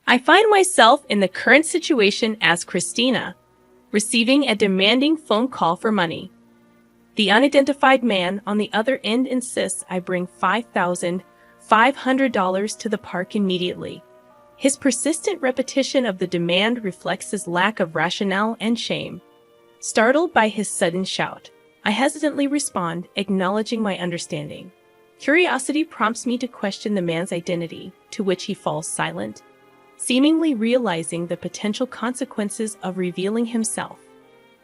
I find myself in the current situation as Christina, receiving a demanding phone call for money. The unidentified man on the other end insists I bring $5,500 to the park immediately. His persistent repetition of the demand reflects his lack of rationale and shame. Startled by his sudden shout, I hesitantly respond, acknowledging my understanding. Curiosity prompts me to question the man's identity, to which he falls silent, seemingly realizing the potential consequences of revealing himself.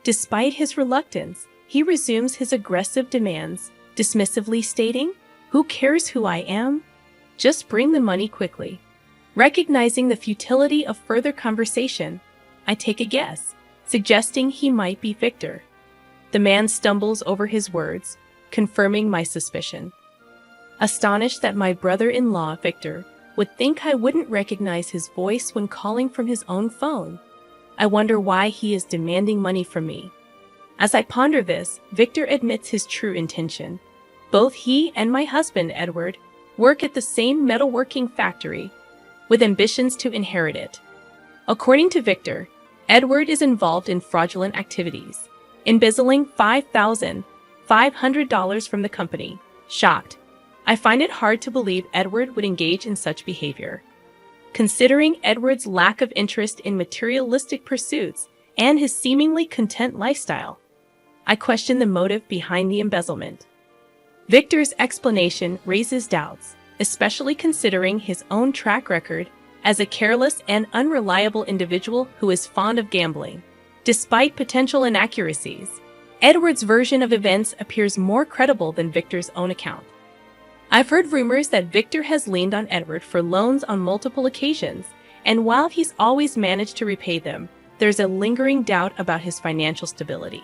Despite his reluctance, he resumes his aggressive demands, dismissively stating, "Who cares who I am? Just bring the money quickly." Recognizing the futility of further conversation, I take a guess, suggesting he might be Victor. The man stumbles over his words, confirming my suspicion. Astonished that my brother-in-law, Victor, would think I wouldn't recognize his voice when calling from his own phone, I wonder why he is demanding money from me. As I ponder this, Victor admits his true intention. Both he and my husband, Edward, work at the same metalworking factory, with ambitions to inherit it. According to Victor, Edward is involved in fraudulent activities, embezzling $5,500 from the company. Shocked, I find it hard to believe Edward would engage in such behavior. Considering Edward's lack of interest in materialistic pursuits and his seemingly content lifestyle, I question the motive behind the embezzlement. Victor's explanation raises doubts, especially considering his own track record as a careless and unreliable individual who is fond of gambling. Despite potential inaccuracies, Edward's version of events appears more credible than Victor's own account. I've heard rumors that Victor has leaned on Edward for loans on multiple occasions, and while he's always managed to repay them, there's a lingering doubt about his financial stability.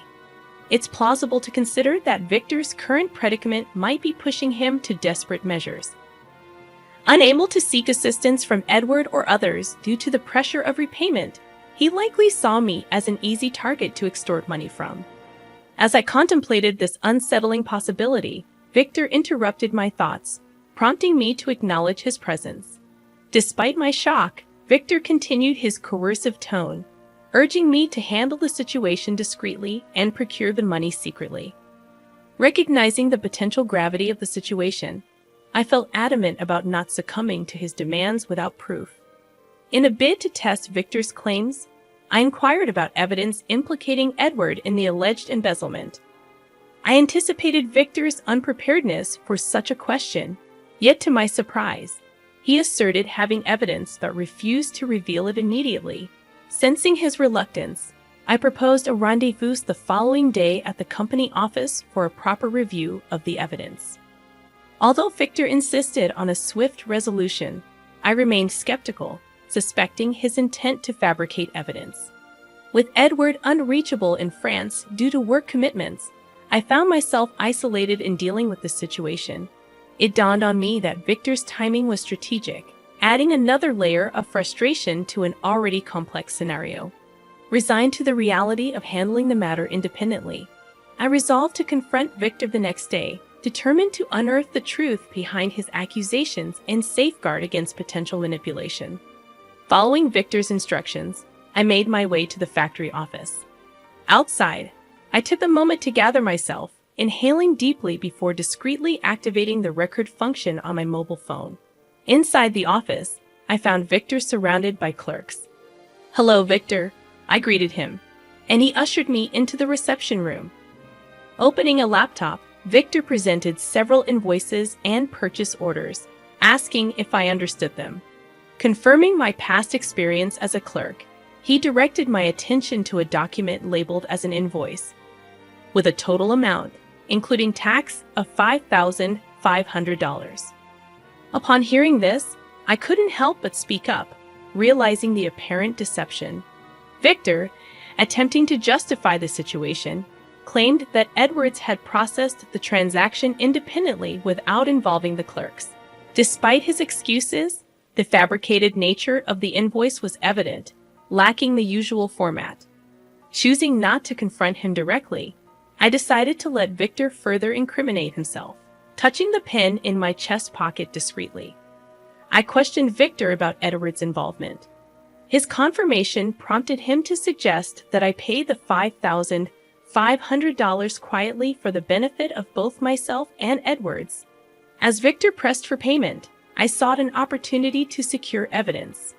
It's plausible to consider that Victor's current predicament might be pushing him to desperate measures. Unable to seek assistance from Edward or others due to the pressure of repayment, he likely saw me as an easy target to extort money from. As I contemplated this unsettling possibility, Victor interrupted my thoughts, prompting me to acknowledge his presence. Despite my shock, Victor continued his coercive tone, urging me to handle the situation discreetly and procure the money secretly. Recognizing the potential gravity of the situation, I felt adamant about not succumbing to his demands without proof. In a bid to test Victor's claims, I inquired about evidence implicating Edward in the alleged embezzlement. I anticipated Victor's unpreparedness for such a question, yet to my surprise, he asserted having evidence but refused to reveal it immediately. Sensing his reluctance, I proposed a rendezvous the following day at the company office for a proper review of the evidence. Although Victor insisted on a swift resolution, I remained skeptical, suspecting his intent to fabricate evidence. With Edward unreachable in France due to work commitments, I found myself isolated in dealing with the situation. It dawned on me that Victor's timing was strategic, adding another layer of frustration to an already complex scenario. Resigned to the reality of handling the matter independently, I resolved to confront Victor the next day, determined to unearth the truth behind his accusations and safeguard against potential manipulation. Following Victor's instructions, I made my way to the factory office. Outside, I took a moment to gather myself, inhaling deeply before discreetly activating the record function on my mobile phone. Inside the office, I found Victor surrounded by clerks. "Hello, Victor," I greeted him, and he ushered me into the reception room. Opening a laptop, Victor presented several invoices and purchase orders, asking if I understood them. Confirming my past experience as a clerk, he directed my attention to a document labeled as an invoice, with a total amount, including tax, of $5,500. Upon hearing this, I couldn't help but speak up, realizing the apparent deception. Victor, attempting to justify the situation, claimed that Edwards had processed the transaction independently without involving the clerks. Despite his excuses, the fabricated nature of the invoice was evident, lacking the usual format. Choosing not to confront him directly, I decided to let Victor further incriminate himself, touching the pen in my chest pocket discreetly. I questioned Victor about Edward's involvement, His confirmation prompted him to suggest that I pay the $5,500 quietly for the benefit of both myself and Edwards. As Victor pressed for payment, I sought an opportunity to secure evidence.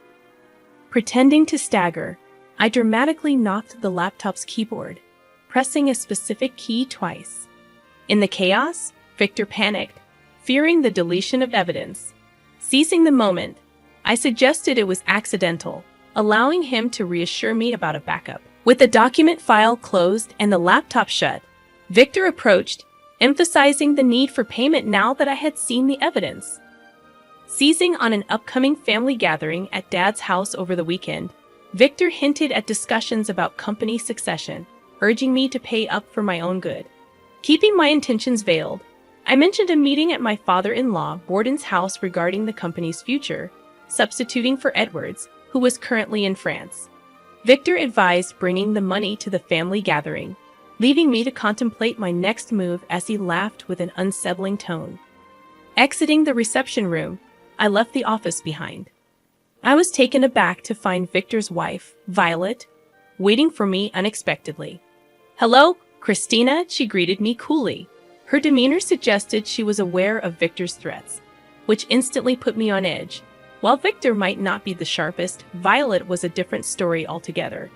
Pretending to stagger, I dramatically knocked the laptop's keyboard, pressing a specific key twice. In the chaos, Victor panicked, fearing the deletion of evidence. Seizing the moment, I suggested it was accidental, allowing him to reassure me about a backup. With the document file closed and the laptop shut, Victor approached, emphasizing the need for payment now that I had seen the evidence. Seizing on an upcoming family gathering at Dad's house over the weekend, Victor hinted at discussions about company succession, urging me to pay up for my own good. Keeping my intentions veiled, I mentioned a meeting at my father-in-law Borden's house regarding the company's future, substituting for Edwards, who was currently in France. Victor advised bringing the money to the family gathering, leaving me to contemplate my next move as he laughed with an unsettling tone. Exiting the reception room, I left the office behind. I was taken aback to find Victor's wife, Violet, waiting for me unexpectedly. "Hello, Christina," she greeted me coolly. Her demeanor suggested she was aware of Victor's threats, which instantly put me on edge. While Victor might not be the sharpest, Violet was a different story altogether.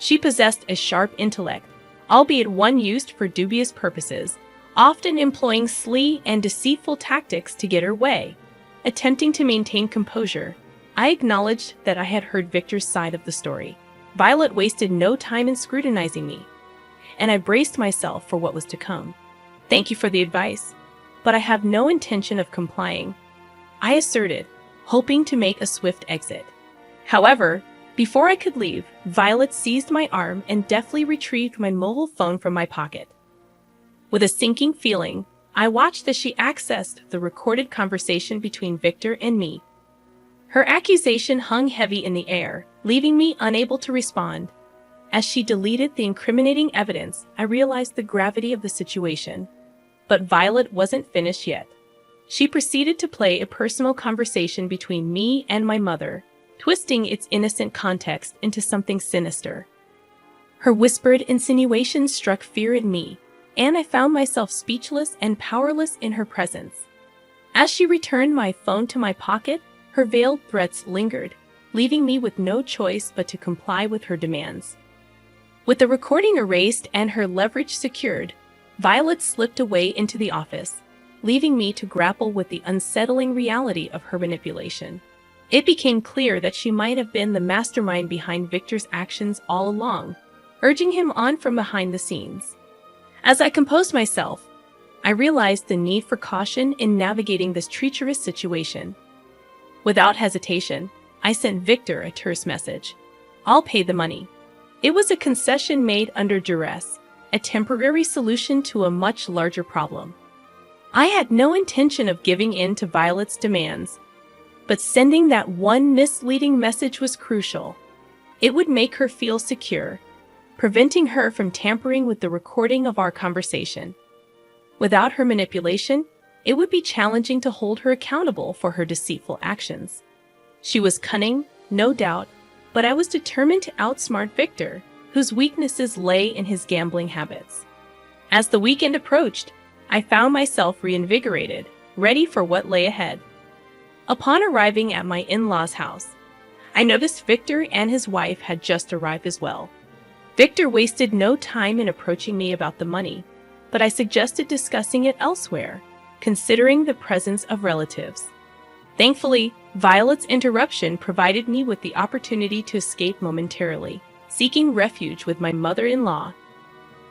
She possessed a sharp intellect, albeit one used for dubious purposes, often employing sly and deceitful tactics to get her way. Attempting to maintain composure, I acknowledged that I had heard Victor's side of the story. Violet wasted no time in scrutinizing me, and I braced myself for what was to come. "Thank you for the advice, but I have no intention of complying," I asserted, hoping to make a swift exit. However, before I could leave, Violet seized my arm and deftly retrieved my mobile phone from my pocket. With a sinking feeling, I watched as she accessed the recorded conversation between Victor and me. Her accusation hung heavy in the air, leaving me unable to respond. As she deleted the incriminating evidence, I realized the gravity of the situation. But Violet wasn't finished yet. She proceeded to play a personal conversation between me and my mother, twisting its innocent context into something sinister. Her whispered insinuations struck fear in me, and I found myself speechless and powerless in her presence. As she returned my phone to my pocket, her veiled threats lingered, leaving me with no choice but to comply with her demands. With the recording erased and her leverage secured, Violet slipped away into the office, leaving me to grapple with the unsettling reality of her manipulation. It became clear that she might have been the mastermind behind Victor's actions all along, urging him on from behind the scenes. As I composed myself, I realized the need for caution in navigating this treacherous situation. Without hesitation, I sent Victor a terse message. "I'll pay the money." It was a concession made under duress, a temporary solution to a much larger problem. I had no intention of giving in to Violet's demands, but sending that one misleading message was crucial. It would make her feel secure, preventing her from tampering with the recording of our conversation. Without her manipulation, it would be challenging to hold her accountable for her deceitful actions. She was cunning, no doubt, but I was determined to outsmart Victor, whose weaknesses lay in his gambling habits. As the weekend approached, I found myself reinvigorated, ready for what lay ahead. Upon arriving at my in-laws' house, I noticed Victor and his wife had just arrived as well. Victor wasted no time in approaching me about the money, but I suggested discussing it elsewhere, considering the presence of relatives. Thankfully, Violet's interruption provided me with the opportunity to escape momentarily, seeking refuge with my mother-in-law.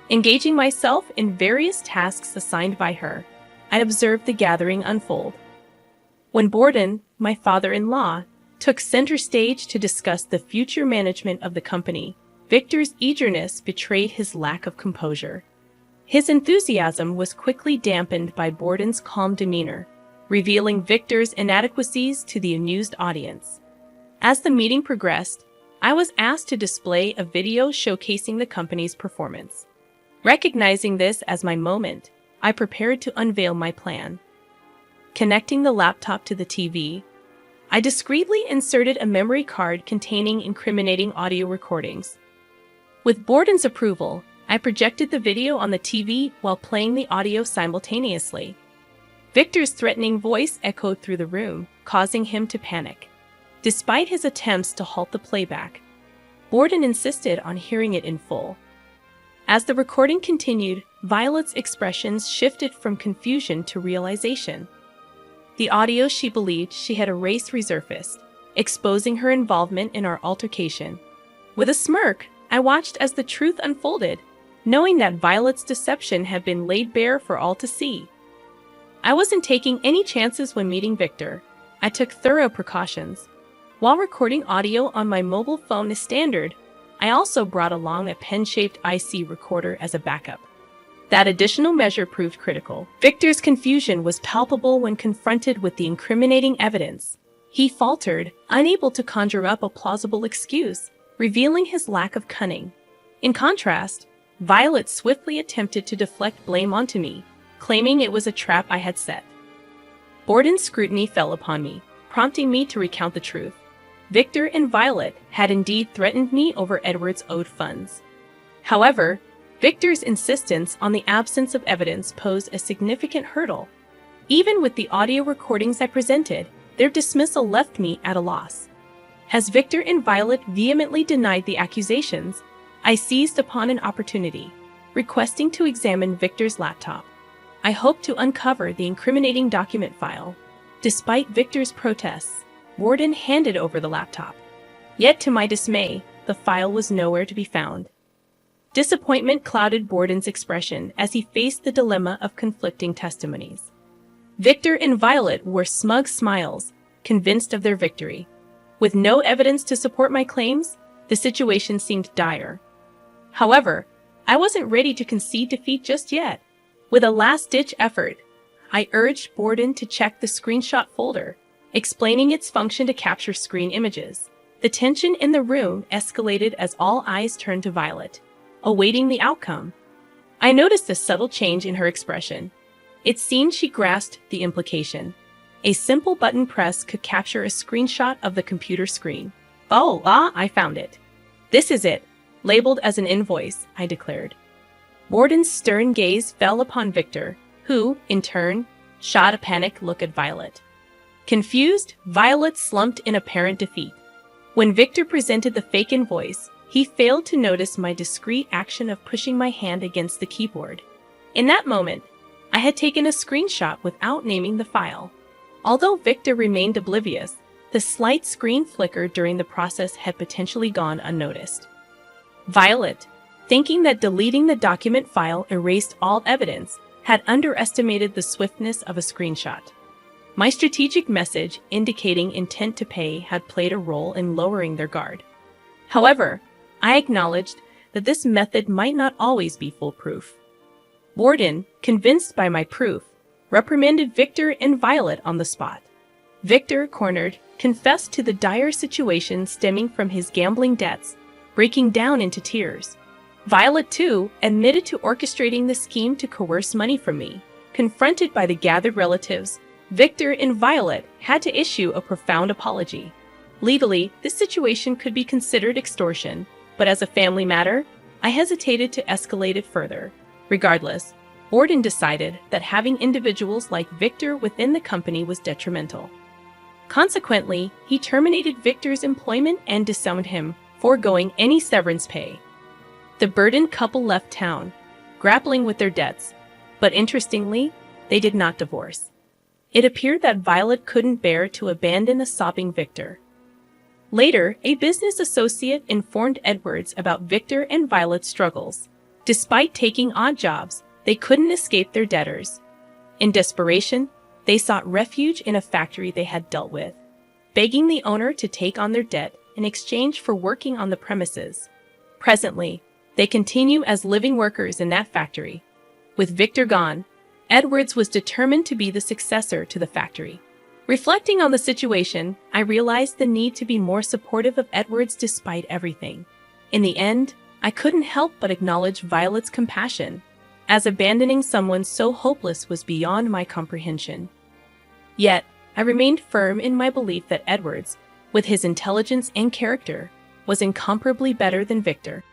Engaging myself in various tasks assigned by her, I observed the gathering unfold. When Borden, my father-in-law, took center stage to discuss the future management of the company, Victor's eagerness betrayed his lack of composure. His enthusiasm was quickly dampened by Borden's calm demeanor, revealing Victor's inadequacies to the amused audience. As the meeting progressed, I was asked to display a video showcasing the company's performance. Recognizing this as my moment, I prepared to unveil my plan. Connecting the laptop to the TV, I discreetly inserted a memory card containing incriminating audio recordings. With Borden's approval, I projected the video on the TV while playing the audio simultaneously. Victor's threatening voice echoed through the room, causing him to panic. Despite his attempts to halt the playback, Borden insisted on hearing it in full. As the recording continued, Violet's expressions shifted from confusion to realization. The audio she believed she had erased resurfaced, exposing her involvement in our altercation. With a smirk, I watched as the truth unfolded, knowing that Violet's deception had been laid bare for all to see. I wasn't taking any chances when meeting Victor. I took thorough precautions. While recording audio on my mobile phone is standard, I also brought along a pen-shaped IC recorder as a backup. That additional measure proved critical. Victor's confusion was palpable when confronted with the incriminating evidence. He faltered, unable to conjure up a plausible excuse, revealing his lack of cunning. In contrast, Violet swiftly attempted to deflect blame onto me, claiming it was a trap I had set. Borden's scrutiny fell upon me, prompting me to recount the truth. Victor and Violet had indeed threatened me over Edward's owed funds. However, Victor's insistence on the absence of evidence posed a significant hurdle. Even with the audio recordings I presented, their dismissal left me at a loss. As Victor and Violet vehemently denied the accusations, I seized upon an opportunity, requesting to examine Victor's laptop. I hoped to uncover the incriminating document file. Despite Victor's protests, Borden handed over the laptop. Yet to my dismay, the file was nowhere to be found. Disappointment clouded Borden's expression as he faced the dilemma of conflicting testimonies. Victor and Violet wore smug smiles, convinced of their victory. With no evidence to support my claims, the situation seemed dire. However, I wasn't ready to concede defeat just yet. With a last-ditch effort, I urged Borden to check the screenshot folder, explaining its function to capture screen images. The tension in the room escalated as all eyes turned to Violet, awaiting the outcome. I noticed a subtle change in her expression. It seemed she grasped the implication. A simple button press could capture a screenshot of the computer screen. I found it. This is it, labeled as an invoice, I declared. Borden's stern gaze fell upon Victor, who, in turn, shot a panicked look at Violet. Confused, Violet slumped in apparent defeat. When Victor presented the fake invoice, he failed to notice my discreet action of pushing my hand against the keyboard. In that moment, I had taken a screenshot without naming the file. Although Victor remained oblivious, the slight screen flicker during the process had potentially gone unnoticed. Violet, thinking that deleting the document file erased all evidence, had underestimated the swiftness of a screenshot. My strategic message indicating intent to pay had played a role in lowering their guard. However, I acknowledged that this method might not always be foolproof. Borden, convinced by my proof, reprimanded Victor and Violet on the spot. Victor, cornered, confessed to the dire situation stemming from his gambling debts, breaking down into tears. Violet, too, admitted to orchestrating the scheme to coerce money from me. Confronted by the gathered relatives, Victor and Violet had to issue a profound apology. Legally, this situation could be considered extortion, but as a family matter, I hesitated to escalate it further. Regardless, Borden decided that having individuals like Victor within the company was detrimental. Consequently, he terminated Victor's employment and disowned him, foregoing any severance pay. The burdened couple left town, grappling with their debts, but interestingly, they did not divorce. It appeared that Violet couldn't bear to abandon a sobbing Victor. Later, a business associate informed Edwards about Victor and Violet's struggles. Despite taking odd jobs, they couldn't escape their debtors. In desperation, they sought refuge in a factory they had dealt with, begging the owner to take on their debt in exchange for working on the premises. Presently, they continue as living workers in that factory. With Victor gone, Edwards was determined to be the successor to the factory. Reflecting on the situation, I realized the need to be more supportive of Edwards despite everything. In the end, I couldn't help but acknowledge Violet's compassion, as abandoning someone so hopeless was beyond my comprehension. Yet, I remained firm in my belief that Edwards, with his intelligence and character, was incomparably better than Victor.